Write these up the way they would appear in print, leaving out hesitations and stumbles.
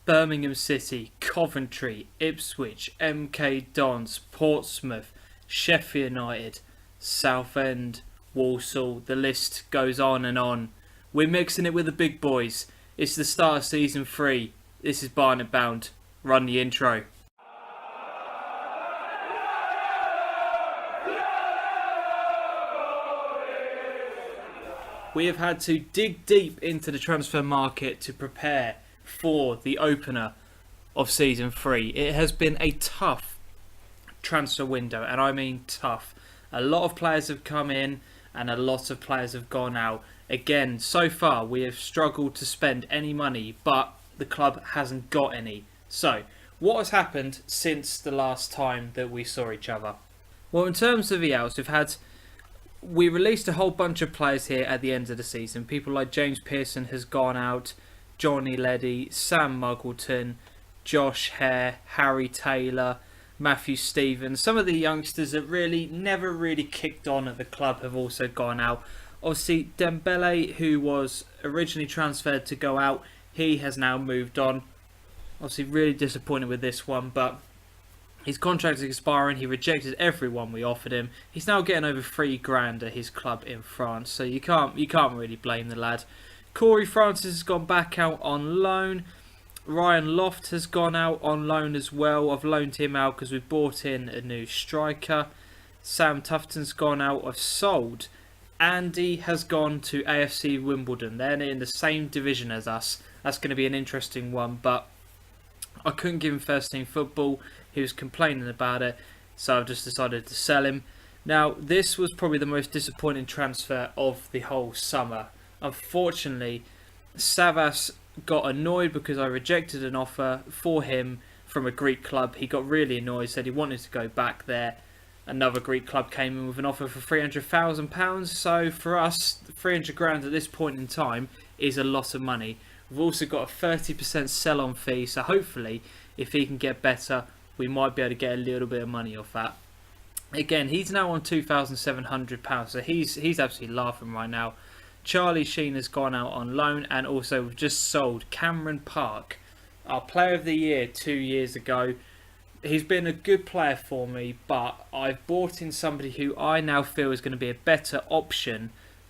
Birmingham City, Coventry, Ipswich, MK Dons, Portsmouth, Sheffield United, Southend, Walsall. The list goes on and on. We're mixing it with the big boys. It's the start of season 3. This is Barnet Bound. Run the intro. We have had to dig deep into the transfer market to prepare for the opener of season 3. It has been a tough transfer window, and I mean tough. A lot of players have come in and a lot of players have gone out. Again, so far we have struggled to spend any money, but the club hasn't got any. So, what has happened since the last time that we saw each other? Well, in terms of the outs, we released a whole bunch of players here at the end of the season. People like James Pearson has gone out, Johnny Leddy, Sam Muggleton, Josh Hare, Harry Taylor, Matthew Stevens. Some of the youngsters that never really kicked on at the club have also gone out. Obviously, Dembele, who was originally transferred to go out, he has now moved on. Obviously, really disappointed with this one, but his contract is expiring. He rejected everyone we offered him. He's now getting over $3,000 at his club in France, so you can't really blame the lad. Corey Francis has gone back out on loan. Ryan Loft has gone out on loan as well. I've loaned him out because we've bought in a new striker. Sam Tufton's gone out. I've sold. Andy has gone to AFC Wimbledon. They're in the same division as us. That's going to be an interesting one, but I couldn't give him first team football. He was complaining about it, so I've just decided to sell him. Now, this was probably the most disappointing transfer of the whole summer. Unfortunately, Savas got annoyed because I rejected an offer for him from a Greek club. He got really annoyed, said he wanted to go back there. Another Greek club came in with an offer for £300,000. So for us, £300,000 at this point in time is a lot of money. We've also got a 30% sell-on fee, so hopefully, if he can get better, we might be able to get a little bit of money off that. Again, he's now on £2,700, so he's absolutely laughing right now. Charlie Sheen has gone out on loan, and also we've just sold Cameron Park, our player of the year 2 years ago. He's been a good player for me, but I've bought in somebody who I now feel is going to be a better option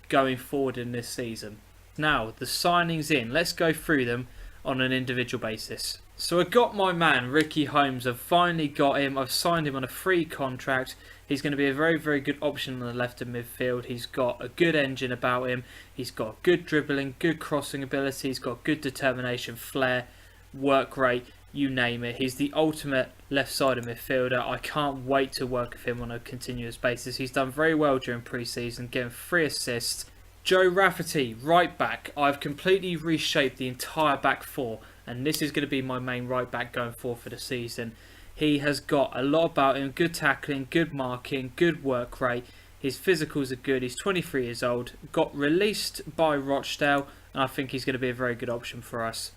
going forward in this season. Now, the signings in, let's go through them on an individual basis. So I got my man, Ricky Holmes. I've finally got him. I've signed him on a free contract. He's going to be a very, very good option on the left of midfield. He's got a good engine about him. He's got good dribbling, good crossing ability. He's got good determination, flair, work rate, you name it. He's the ultimate left-sided midfielder. I can't wait to work with him on a continuous basis. He's done very well during pre-season, getting 3 assists. Joe Rafferty, right back. I've completely reshaped the entire back four, and this is going to be my main right back going forward for the season. He has got a lot about him, good tackling, good marking, good work rate. His physicals are good. He's 23 years old, got released by Rochdale, and I think he's going to be a very good option for us.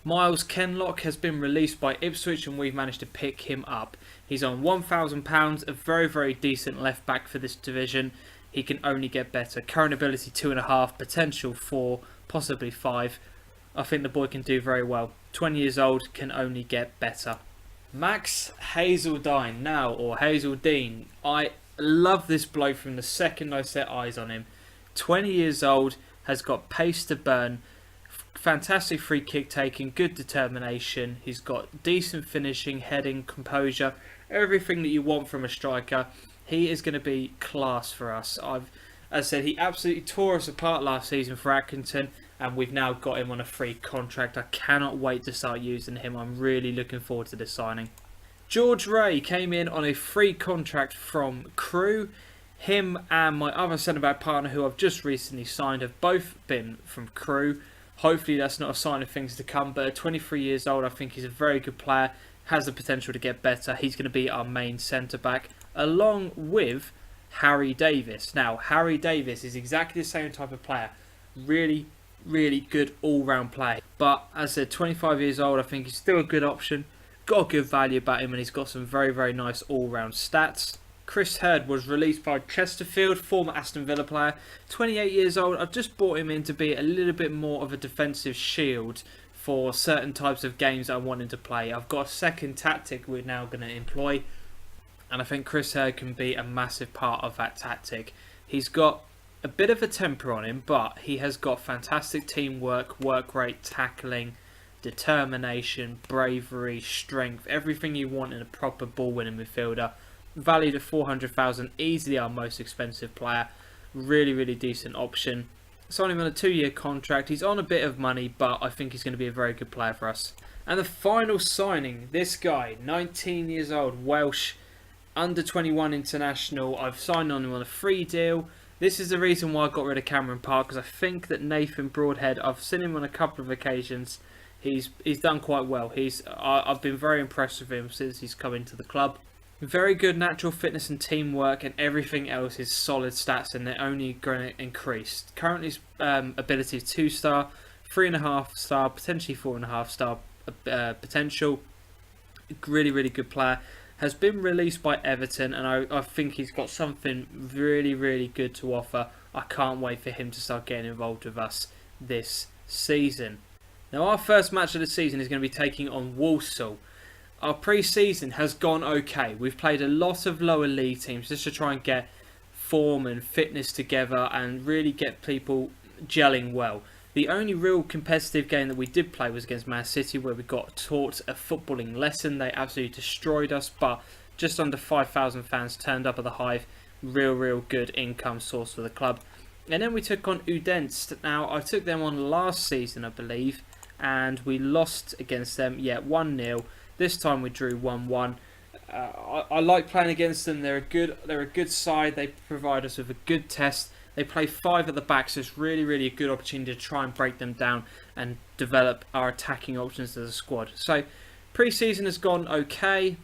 Miles Kenlock has been released by Ipswich, and we've managed to pick him up. He's on £1,000, a very, very decent left back for this division. He can only get better. Current ability 2.5, potential 4, possibly 5. I think the boy can do very well. 20 years old, can only get better. Max Hazeldine now, or Hazeldine. I love this bloke from the second I set eyes on him. 20 years old, has got pace to burn. Fantastic free kick taking, good determination. He's got decent finishing, heading, composure. Everything that you want from a striker. He is going to be class for us. As I said, he absolutely tore us apart last season for Accrington, and we've now got him on a free contract. I cannot wait to start using him. I'm really looking forward to this signing. George Ray came in on a free contract from Crewe. Him and my other centre-back partner, who I've just recently signed, have both been from Crewe. Hopefully that's not a sign of things to come, but at 23 years old, I think he's a very good player, has the potential to get better. He's going to be our main centre-back, along with Harry Davis. Now, Harry Davis is exactly the same type of player. Really, really good all-round player. But as I said, 25 years old, I think he's still a good option. Got a good value about him, and he's got some very, very nice all-round stats. Chris Hurd was released by Chesterfield, former Aston Villa player. 28 years old. I've just brought him in to be a little bit more of a defensive shield for certain types of games I'm wanting to play. I've got a second tactic we're now going to employ, and I think Chris Hurd can be a massive part of that tactic. He's got a bit of a temper on him, but he has got fantastic teamwork, work rate, tackling, determination, bravery, strength, everything you want in a proper ball-winning midfielder. Valued at 400,000, easily our most expensive player. Really, really decent option. Signed him on a 2-year contract. He's on a bit of money, but I think he's going to be a very good player for us. And the final signing, this guy, 19 years old, Welsh, under 21 international. I've signed on him on a free deal. This is the reason why I got rid of Cameron Park, because I think that Nathan Broadhead, I've seen him on a couple of occasions. He's done quite well. I've been very impressed with him since he's come into the club. Very good natural fitness and teamwork, and everything else is solid stats, and they're only going to increase. Currently, his ability is 2-star, 3.5-star, potentially 4.5-star potential. Really, really good player. Has been released by Everton, and I think he's got something really, really good to offer. I can't wait for him to start getting involved with us this season. Now, our first match of the season is going to be taking on Walsall. Our pre-season has gone okay. We've played a lot of lower league teams just to try and get form and fitness together and really get people gelling well. The only real competitive game that we did play was against Man City, where we got taught a footballing lesson. They absolutely destroyed us, but just under 5,000 fans turned up at the Hive. Real good income source for the club. And then we took on Udinese. Now, I took them on last season, I believe, and we lost against them, 1-0. This time we drew 1-1. I like playing against them. They're a good side. They provide us with a good test. They play 5 at the back, so it's really a good opportunity to try and break them down and develop our attacking options as a squad. So pre-season has gone okay.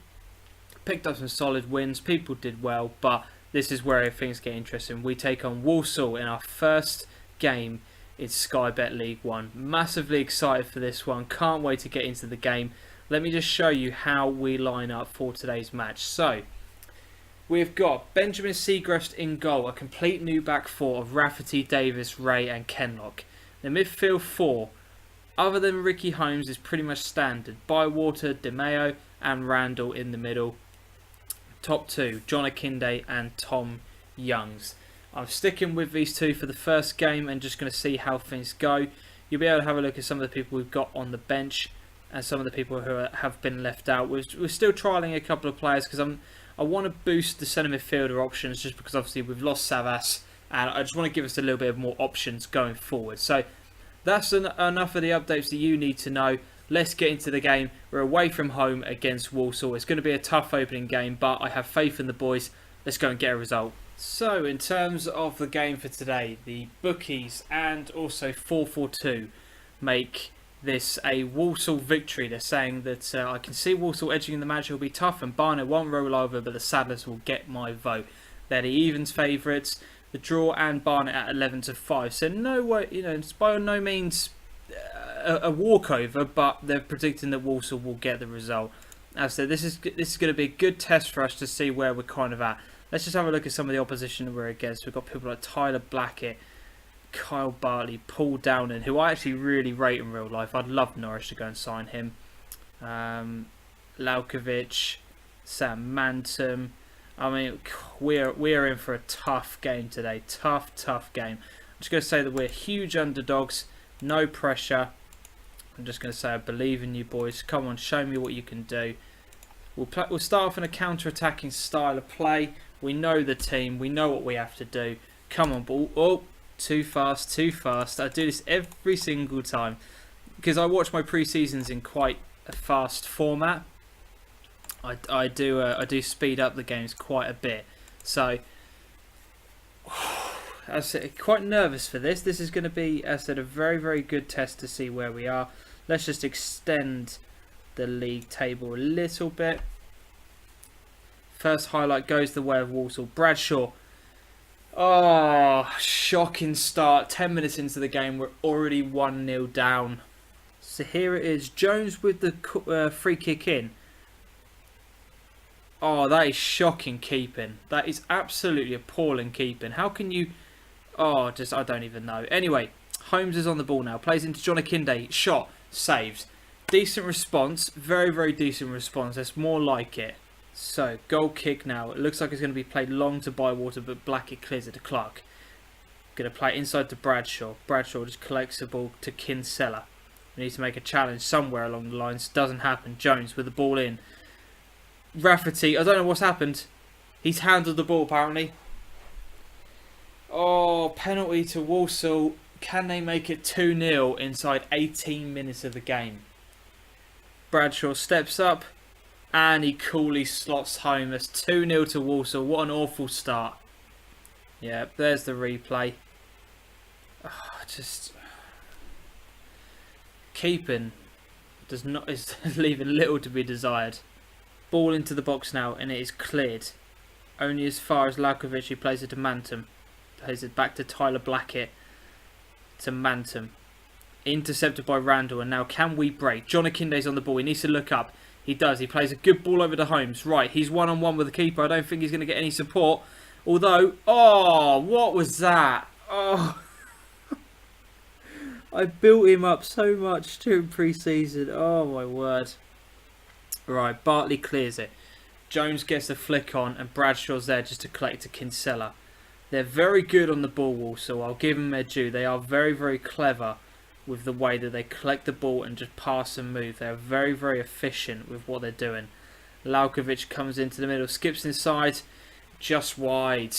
Picked up some solid wins. People did well, but this is where things get interesting. We take on Walsall in our first game in Sky Bet League 1. Massively excited for this one. Can't wait to get into the game. Let me just show you how we line up for today's match. So, we've got Benjamin Seagrest in goal, a complete new back four of Rafferty, Davis, Ray and Kenlock. The midfield four, other than Ricky Holmes, is pretty much standard. Bywater, DeMeo and Randall in the middle. Top two, John Akinde and Tom Youngs. I'm sticking with these two for the first game and just going to see how things go. You'll be able to have a look at some of the people we've got on the bench and some of the people who have been left out. We're still trialling a couple of players because I want to boost the centre midfielder options, just because obviously we've lost Savas, and I just want to give us a little bit more options going forward. So that's enough of the updates that you need to know. Let's get into the game. We're away from home against Walsall. It's going to be a tough opening game, but I have faith in the boys. Let's go and get a result. So in terms of the game for today, the bookies and also 442 make this a Walsall victory. They're saying that I can see Walsall edging in the match. It'll be tough and Barnet won't roll over, but the Saddlers will get my vote. They're the evens favourites. The draw and Barnet at 11-5. So no way, it's by no means a walkover, but they're predicting that Walsall will get the result. As I said, this is going to be a good test for us to see where we're kind of at. Let's just have a look at some of the opposition we're against. We've got people like Tyler Blackett, Kyle Bartley, Paul Downing, who I actually really rate in real life. I'd love Norwich to go and sign him. Laukovic, Sam Mantum. I mean, we are in for a tough game today. Tough game. I'm just going to say that we're huge underdogs. No pressure. I'm just going to say I believe in you boys. Come on, show me what you can do. We'll start off in a counter-attacking style of play. We know the team. We know what we have to do. Come on, ball. Oh, too fast. I do this every single time because I watch my pre-seasons in quite a fast format. I do speed up the games quite a bit. So, I said, quite nervous for this. This is going to be, as I said, a very good test to see where we are. Let's just extend the league table a little bit. First highlight goes the way of Walsall. Bradshaw. Oh, shocking start. 10 minutes into the game, we're already 1-0 down. So here it is. Jones with the free kick in. Oh, that is shocking keeping. That is absolutely appalling keeping. How can you... Oh, I don't even know. Anyway, Holmes is on the ball now. Plays into John Akinde. Shot. saved. Decent response, very, very decent response. That's more like it. So, goal kick now. It looks like it's going to be played long to Bywater, but Blackett clears it to Clark. Going to play inside to Bradshaw. Bradshaw just collects the ball to Kinsella. We need to make a challenge somewhere along the lines. Doesn't happen. Jones with the ball in. Rafferty, I don't know what's happened. He's handled the ball apparently. Oh, penalty to Walsall. Can they make it 2-0 inside 18 minutes of the game? Bradshaw steps up and he coolly slots home. That's 2-0 to Walsall. What an awful start. Yeah, there's the replay. Just keeping is leaving little to be desired. Ball into the box now and it is cleared. Only as far as Laukovic, who plays it to Mantum. Plays it back to Tyler Blackett. To Mantum. Intercepted by Randall, and now can we break? John Akinde's on the ball. He needs to look up. He does. He plays a good ball over to Holmes. Right, he's one-on-one with the keeper. I don't think he's going to get any support. Although, oh, what was that? Oh, I built him up so much during pre-season. Oh, my word. Right, Bartley clears it. Jones gets the flick on, and Bradshaw's there just to collect to Kinsella. They're very good on the ball, Walsall. I'll give them their due. They are very, very clever with the way that they collect the ball and just pass and move. They're very, very efficient with what they're doing. Laukovic comes into the middle, skips inside, just wide.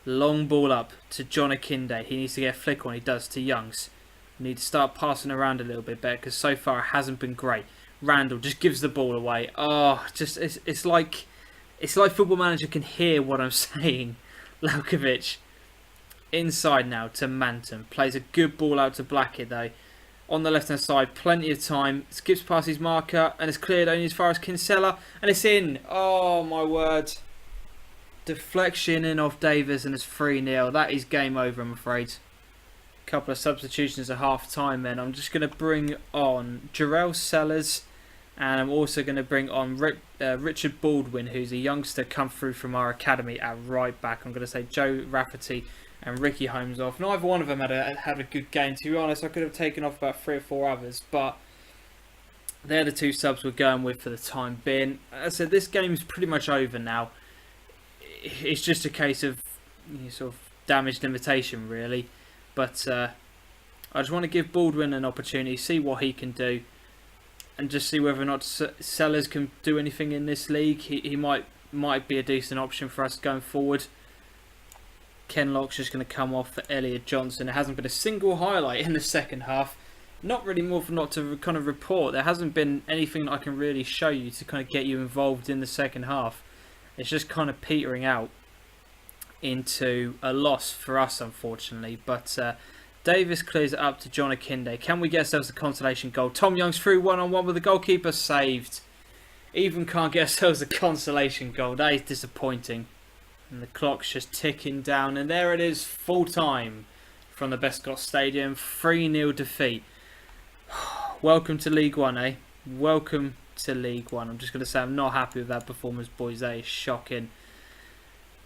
Long ball up to John Akinde. He needs to get a flick on. He does to Youngs. We need to start passing around a little bit better because so far it hasn't been great. Randall just gives the ball away. Oh, just it's like Football Manager can hear what I'm saying. Laukovic inside now to Mantum. Plays a good ball out to Blackett though. On the left hand side, plenty of time. Skips past his marker and it's cleared only as far as Kinsella. And it's in. Oh my word. Deflection in off Davis and it's 3-0. That is game over, I'm afraid. Couple of substitutions at half time then. I'm just going to bring on Jarrell Sellers. And I'm also going to bring on Richard Baldwin, who's a youngster come through from our academy at right back. I'm going to say Joe Rafferty and Ricky Holmes off. Neither one of them had a good game. To be honest, I could have taken off about 3 or 4 others. But they're the 2 subs we're going with for the time being. As I said, this game is pretty much over now. It's just a case of sort of damage limitation, really. But I just want to give Baldwin an opportunity, see what he can do. And just see whether or not Sellers can do anything in this league. He might be a decent option for us going forward. Kenlock's just going to come off for Elliot Johnson. There hasn't been a single highlight in the second half. Not really more for not to kind of report. There hasn't been anything that I can really show you to kind of get you involved in the second half. It's just kind of petering out into a loss for us, unfortunately. But Davis clears it up to John Akinde. Can we get ourselves a consolation goal? Tom Young's through one-on-one with the goalkeeper, saved. Even can't get ourselves a consolation goal. That is disappointing. And the clock's just ticking down. And there it is, full time from the Bescott Stadium. 3-0 defeat. Welcome to League One, eh? Welcome to League One. I'm just going to say I'm not happy with that performance, boys. That is shocking.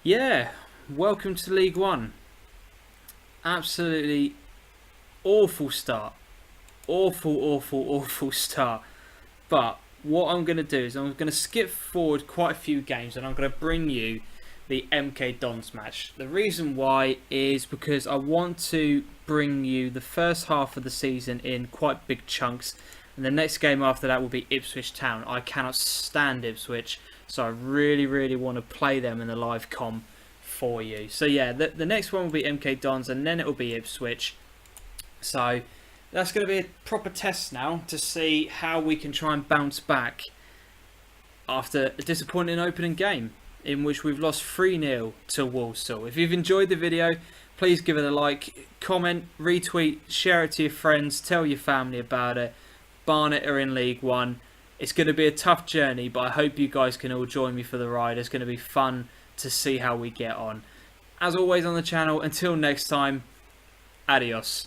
Yeah, welcome to League One. Absolutely awful start. Awful start. But what I'm going to do is I'm going to skip forward quite a few games and I'm going to bring you the MK Dons match. The reason why is because I want to bring you the first half of the season in quite big chunks. And the next game after that will be Ipswich Town. I cannot stand Ipswich, so I really want to play them in the live com for you. So yeah, the next one will be MK Dons and then it will be Ipswich. So that's going to be a proper test now to see how we can try and bounce back after a disappointing opening game in which we've lost 3-0 to Walsall. If you've enjoyed the video, please give it a like, comment, retweet, share it to your friends, tell your family about it. Barnet are in League One. It's going to be a tough journey, but I hope you guys can all join me for the ride. It's going to be fun to see how we get on. As always on the channel, until next time, adios.